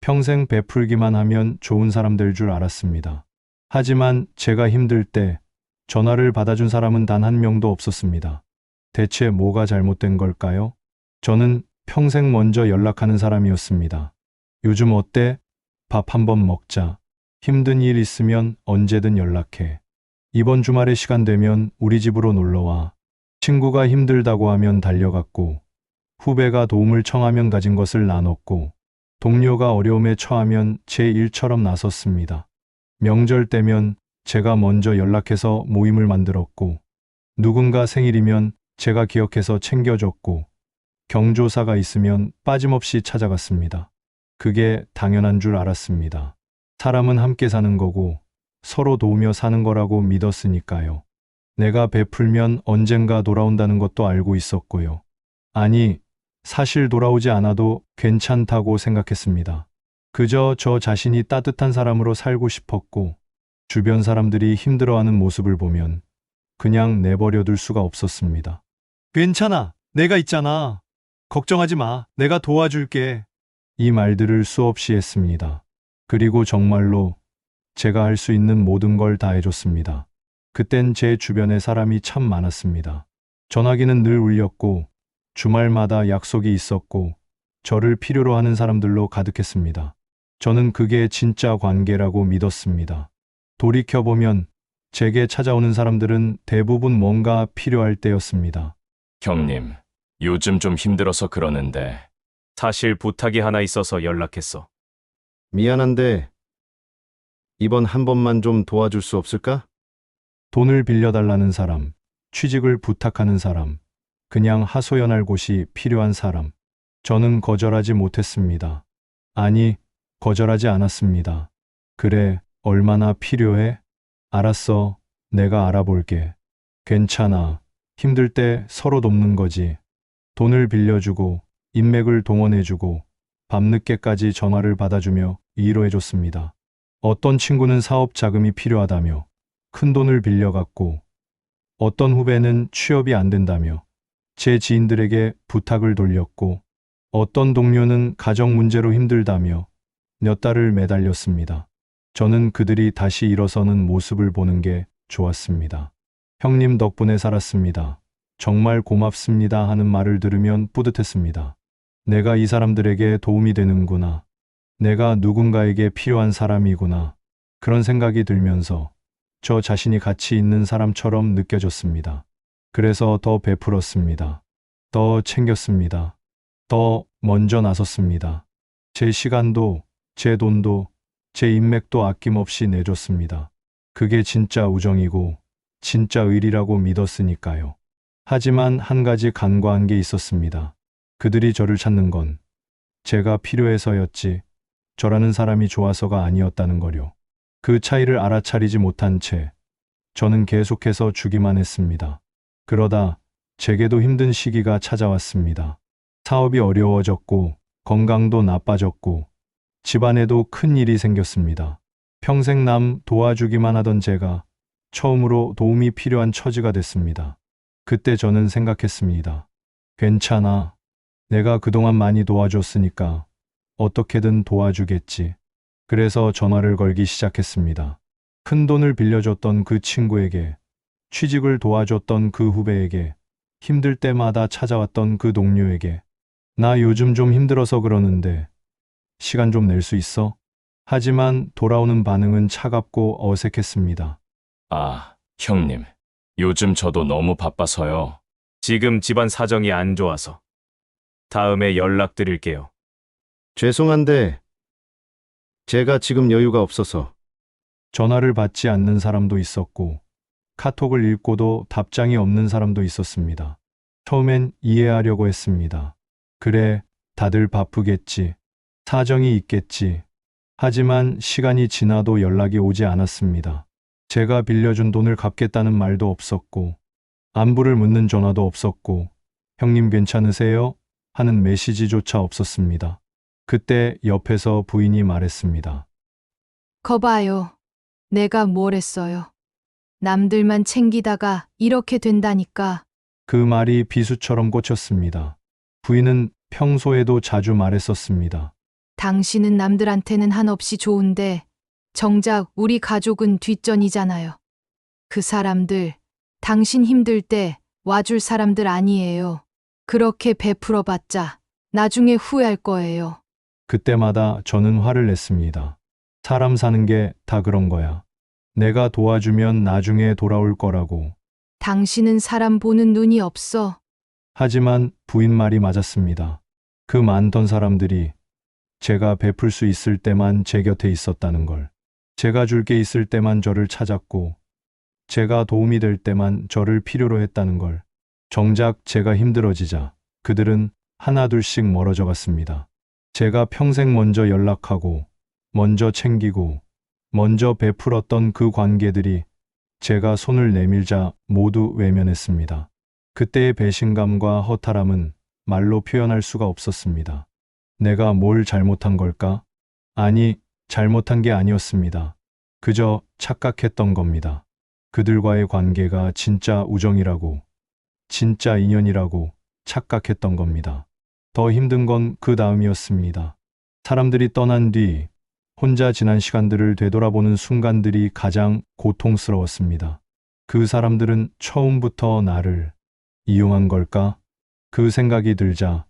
평생 베풀기만 하면 좋은 사람 될 줄 알았습니다. 하지만 제가 힘들 때 전화를 받아준 사람은 단 한 명도 없었습니다. 대체 뭐가 잘못된 걸까요? 저는 평생 먼저 연락하는 사람이었습니다. 요즘 어때? 밥 한번 먹자. 힘든 일 있으면 언제든 연락해. 이번 주말에 시간 되면 우리 집으로 놀러와. 친구가 힘들다고 하면 달려갔고, 후배가 도움을 청하면 가진 것을 나눴고, 동료가 어려움에 처하면 제 일처럼 나섰습니다. 명절 때면 제가 먼저 연락해서 모임을 만들었고, 누군가 생일이면 제가 기억해서 챙겨줬고, 경조사가 있으면 빠짐없이 찾아갔습니다. 그게 당연한 줄 알았습니다. 사람은 함께 사는 거고 서로 도우며 사는 거라고 믿었으니까요. 내가 베풀면 언젠가 돌아온다는 것도 알고 있었고요. 아니, 사실 돌아오지 않아도 괜찮다고 생각했습니다. 그저 저 자신이 따뜻한 사람으로 살고 싶었고, 주변 사람들이 힘들어하는 모습을 보면 그냥 내버려둘 수가 없었습니다. 괜찮아. 내가 있잖아. 걱정하지 마. 내가 도와줄게. 이 말들을 수없이 했습니다. 그리고 정말로 제가 할 수 있는 모든 걸 다 해줬습니다. 그땐 제 주변에 사람이 참 많았습니다. 전화기는 늘 울렸고, 주말마다 약속이 있었고, 저를 필요로 하는 사람들로 가득했습니다. 저는 그게 진짜 관계라고 믿었습니다. 돌이켜보면 제게 찾아오는 사람들은 대부분 뭔가 필요할 때였습니다. 형님, 요즘 좀 힘들어서 그러는데 사실 부탁이 하나 있어서 연락했어. 미안한데 이번 한 번만 좀 도와줄 수 없을까? 돈을 빌려달라는 사람, 취직을 부탁하는 사람, 그냥 하소연할 곳이 필요한 사람. 저는 거절하지 못했습니다. 아니, 거절하지 않았습니다. 그래, 얼마나 필요해? 알았어, 내가 알아볼게. 괜찮아. 힘들 때 서로 돕는 거지. 돈을 빌려주고, 인맥을 동원해주고, 밤늦게까지 전화를 받아주며 위로해줬습니다. 어떤 친구는 사업 자금이 필요하다며 큰 돈을 빌려갔고, 어떤 후배는 취업이 안 된다며 제 지인들에게 부탁을 돌렸고, 어떤 동료는 가정 문제로 힘들다며 몇 달을 매달렸습니다. 저는 그들이 다시 일어서는 모습을 보는 게 좋았습니다. 형님 덕분에 살았습니다. 정말 고맙습니다 하는 말을 들으면 뿌듯했습니다. 내가 이 사람들에게 도움이 되는구나. 내가 누군가에게 필요한 사람이구나. 그런 생각이 들면서 저 자신이 가치 있는 사람처럼 느껴졌습니다. 그래서 더 베풀었습니다. 더 챙겼습니다. 더 먼저 나섰습니다. 제 시간도, 제 돈도, 제 인맥도 아낌없이 내줬습니다. 그게 진짜 우정이고 진짜 의리라고 믿었으니까요. 하지만 한 가지 간과한 게 있었습니다. 그들이 저를 찾는 건 제가 필요해서였지 저라는 사람이 좋아서가 아니었다는 거요. 그 차이를 알아차리지 못한 채 저는 계속해서 주기만 했습니다. 그러다 제게도 힘든 시기가 찾아왔습니다. 사업이 어려워졌고 건강도 나빠졌고 집안에도 큰 일이 생겼습니다. 평생 남 도와주기만 하던 제가 처음으로 도움이 필요한 처지가 됐습니다. 그때 저는 생각했습니다. 괜찮아. 내가 그동안 많이 도와줬으니까 어떻게든 도와주겠지. 그래서 전화를 걸기 시작했습니다. 큰 돈을 빌려줬던 그 친구에게, 취직을 도와줬던 그 후배에게, 힘들 때마다 찾아왔던 그 동료에게, 나 요즘 좀 힘들어서 그러는데 시간 좀 낼 수 있어? 하지만 돌아오는 반응은 차갑고 어색했습니다. 아, 형님, 요즘 저도 너무 바빠서요. 지금 집안 사정이 안 좋아서. 다음에 연락드릴게요. 죄송한데 제가 지금 여유가 없어서. 전화를 받지 않는 사람도 있었고, 카톡을 읽고도 답장이 없는 사람도 있었습니다. 처음엔 이해하려고 했습니다. 그래, 다들 바쁘겠지. 사정이 있겠지. 하지만 시간이 지나도 연락이 오지 않았습니다. 제가 빌려준 돈을 갚겠다는 말도 없었고, 안부를 묻는 전화도 없었고, 형님 괜찮으세요? 하는 메시지조차 없었습니다. 그때 옆에서 부인이 말했습니다. 거봐요. 내가 뭘 했어요. 남들만 챙기다가 이렇게 된다니까. 그 말이 비수처럼 꽂혔습니다. 부인은 평소에도 자주 말했었습니다. 당신은 남들한테는 한없이 좋은데 정작 우리 가족은 뒷전이잖아요. 그 사람들, 당신 힘들 때 와줄 사람들 아니에요. 그렇게 베풀어봤자 나중에 후회할 거예요. 그때마다 저는 화를 냈습니다. 사람 사는 게 다 그런 거야. 내가 도와주면 나중에 돌아올 거라고. 당신은 사람 보는 눈이 없어. 하지만 부인 말이 맞았습니다. 그 많던 사람들이 제가 베풀 수 있을 때만 제 곁에 있었다는 걸. 제가 줄 게 있을 때만 저를 찾았고, 제가 도움이 될 때만 저를 필요로 했다는 걸. 정작 제가 힘들어지자 그들은 하나둘씩 멀어져 갔습니다. 제가 평생 먼저 연락하고, 먼저 챙기고, 먼저 베풀었던 그 관계들이 제가 손을 내밀자 모두 외면했습니다. 그때의 배신감과 허탈함은 말로 표현할 수가 없었습니다. 내가 뭘 잘못한 걸까? 아니, 잘못한 게 아니었습니다. 그저 착각했던 겁니다. 그들과의 관계가 진짜 우정이라고, 진짜 인연이라고 착각했던 겁니다. 더 힘든 건 그 다음이었습니다. 사람들이 떠난 뒤 혼자 지난 시간들을 되돌아보는 순간들이 가장 고통스러웠습니다. 그 사람들은 처음부터 나를 이용한 걸까? 그 생각이 들자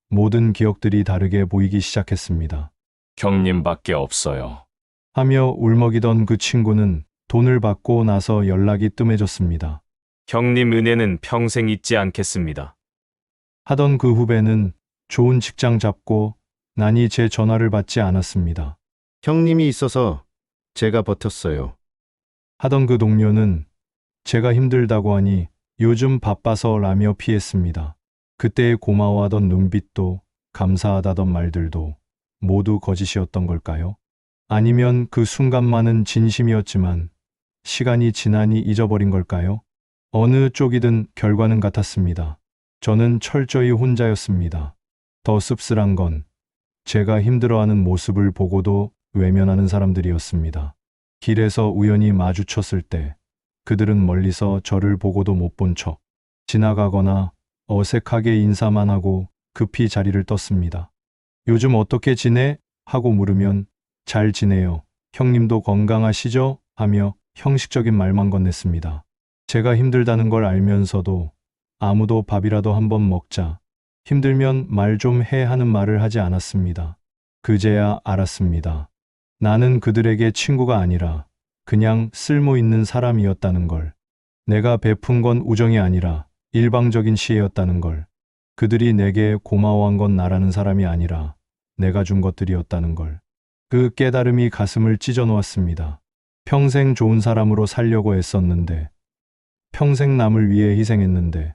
모든 기억들이 다르게 보이기 시작했습니다. 형님밖에 없어요. 하며 울먹이던 그 친구는 돈을 받고 나서 연락이 뜸해졌습니다. 형님 은혜는 평생 잊지 않겠습니다. 하던 그 후배는 좋은 직장 잡고 나니 제 전화를 받지 않았습니다. 형님이 있어서 제가 버텼어요. 하던 그 동료는 제가 힘들다고 하니 요즘 바빠서 라며 피했습니다. 그때의 고마워하던 눈빛도 감사하다던 말들도 모두 거짓이었던 걸까요? 아니면 그 순간만은 진심이었지만 시간이 지나니 잊어버린 걸까요? 어느 쪽이든 결과는 같았습니다. 저는 철저히 혼자였습니다. 더 씁쓸한 건 제가 힘들어하는 모습을 보고도 외면하는 사람들이었습니다. 길에서 우연히 마주쳤을 때 그들은 멀리서 저를 보고도 못 본 척 지나가거나 어색하게 인사만 하고 급히 자리를 떴습니다. 요즘 어떻게 지내? 하고 물으면 잘 지내요. 형님도 건강하시죠? 하며 형식적인 말만 건넸습니다. 제가 힘들다는 걸 알면서도 아무도 밥이라도 한번 먹자. 힘들면 말 좀 해 하는 말을 하지 않았습니다. 그제야 알았습니다. 나는 그들에게 친구가 아니라 그냥 쓸모 있는 사람이었다는 걸. 내가 베푼 건 우정이 아니라 일방적인 시혜였다는 걸. 그들이 내게 고마워한 건 나라는 사람이 아니라 내가 준 것들이었다는 걸. 그 깨달음이 가슴을 찢어 놓았습니다. 평생 좋은 사람으로 살려고 애썼는데, 평생 남을 위해 희생했는데,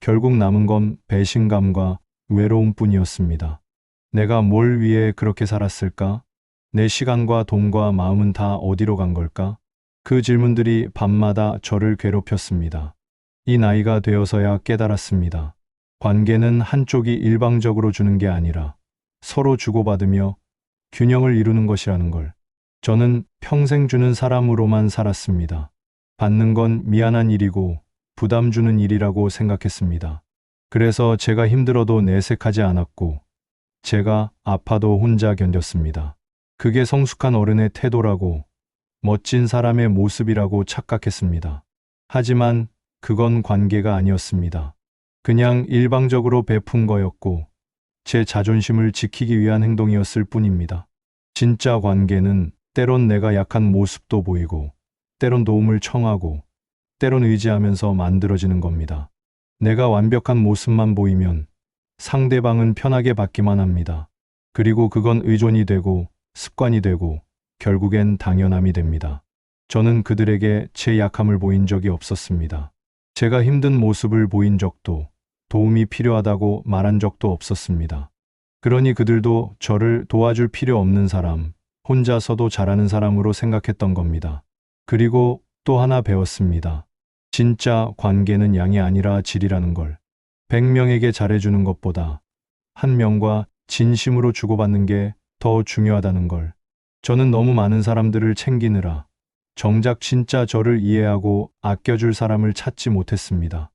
결국 남은 건 배신감과 외로움뿐이었습니다. 내가 뭘 위해 그렇게 살았을까? 내 시간과 돈과 마음은 다 어디로 간 걸까? 그 질문들이 밤마다 저를 괴롭혔습니다. 이 나이가 되어서야 깨달았습니다. 관계는 한쪽이 일방적으로 주는 게 아니라 서로 주고받으며 균형을 이루는 것이라는 걸. 저는 평생 주는 사람으로만 살았습니다. 받는 건 미안한 일이고 부담 주는 일이라고 생각했습니다. 그래서 제가 힘들어도 내색하지 않았고, 제가 아파도 혼자 견뎠습니다. 그게 성숙한 어른의 태도라고, 멋진 사람의 모습이라고 착각했습니다. 하지만 그건 관계가 아니었습니다. 그냥 일방적으로 베푼 거였고, 제 자존심을 지키기 위한 행동이었을 뿐입니다. 진짜 관계는 때론 내가 약한 모습도 보이고, 때론 도움을 청하고, 때론 의지하면서 만들어지는 겁니다. 내가 완벽한 모습만 보이면 상대방은 편하게 받기만 합니다. 그리고 그건 의존이 되고 습관이 되고 결국엔 당연함이 됩니다. 저는 그들에게 제 약함을 보인 적이 없었습니다. 제가 힘든 모습을 보인 적도, 도움이 필요하다고 말한 적도 없었습니다. 그러니 그들도 저를 도와줄 필요 없는 사람, 혼자서도 잘하는 사람으로 생각했던 겁니다. 그리고 또 하나 배웠습니다. 진짜 관계는 양이 아니라 질이라는 걸. 100명에게 잘해주는 것보다 1명과 진심으로 주고받는 게 더 중요하다는 걸. 저는 너무 많은 사람들을 챙기느라 정작 진짜 저를 이해하고 아껴줄 사람을 찾지 못했습니다.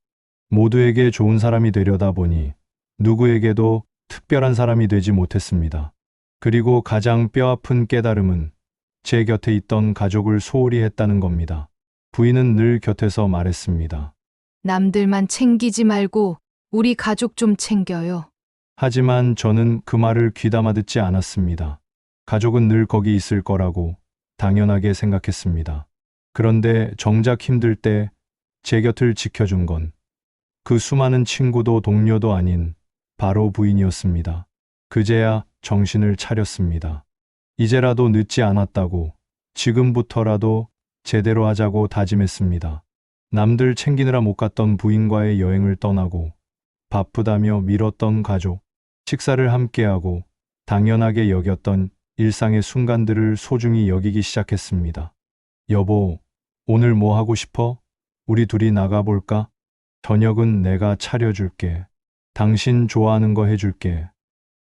모두에게 좋은 사람이 되려다 보니 누구에게도 특별한 사람이 되지 못했습니다. 그리고 가장 뼈아픈 깨달음은 제 곁에 있던 가족을 소홀히 했다는 겁니다. 부인은 늘 곁에서 말했습니다. 남들만 챙기지 말고 우리 가족 좀 챙겨요. 하지만 저는 그 말을 귀담아 듣지 않았습니다. 가족은 늘 거기 있을 거라고 당연하게 생각했습니다. 그런데 정작 힘들 때 제 곁을 지켜준 건 그 수많은 친구도 동료도 아닌 바로 부인이었습니다. 그제야 정신을 차렸습니다. 이제라도 늦지 않았다고, 지금부터라도 제대로 하자고 다짐했습니다. 남들 챙기느라 못 갔던 부인과의 여행을 떠나고, 바쁘다며 미뤘던 가족, 식사를 함께하고 당연하게 여겼던 일상의 순간들을 소중히 여기기 시작했습니다. 여보, 오늘 뭐 하고 싶어? 우리 둘이 나가볼까? 저녁은 내가 차려줄게. 당신 좋아하는 거 해줄게.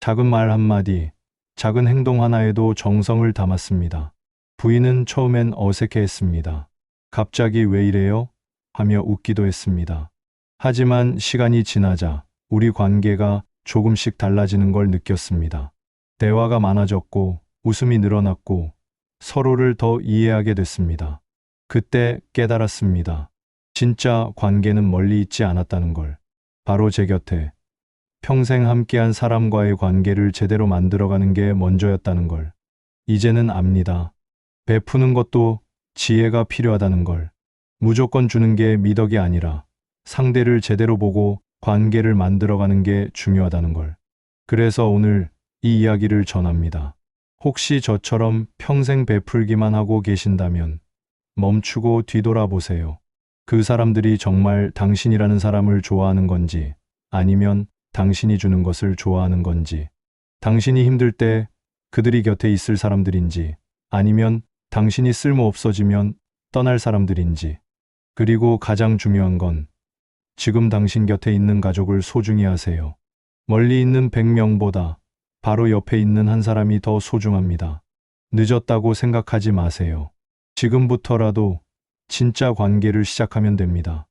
작은 말 한마디, 작은 행동 하나에도 정성을 담았습니다. 부인은 처음엔 어색해했습니다. 갑자기 왜 이래요? 하며 웃기도 했습니다. 하지만 시간이 지나자 우리 관계가 조금씩 달라지는 걸 느꼈습니다. 대화가 많아졌고 웃음이 늘어났고 서로를 더 이해하게 됐습니다. 그때 깨달았습니다. 진짜 관계는 멀리 있지 않았다는 걸. 바로 제 곁에 평생 함께한 사람과의 관계를 제대로 만들어가는 게 먼저였다는 걸. 이제는 압니다. 베푸는 것도 지혜가 필요하다는 걸. 무조건 주는 게 미덕이 아니라 상대를 제대로 보고 관계를 만들어가는 게 중요하다는 걸. 그래서 오늘 이 이야기를 전합니다. 혹시 저처럼 평생 베풀기만 하고 계신다면 멈추고 뒤돌아보세요. 그 사람들이 정말 당신이라는 사람을 좋아하는 건지, 아니면 당신이 주는 것을 좋아하는 건지, 당신이 힘들 때 그들이 곁에 있을 사람들인지, 아니면 당신이 쓸모 없어지면 떠날 사람들인지. 그리고 가장 중요한 건 지금 당신 곁에 있는 가족을 소중히 하세요. 멀리 있는 100명보다 바로 옆에 있는 한 사람이 더 소중합니다. 늦었다고 생각하지 마세요. 지금부터라도 진짜 관계를 시작하면 됩니다.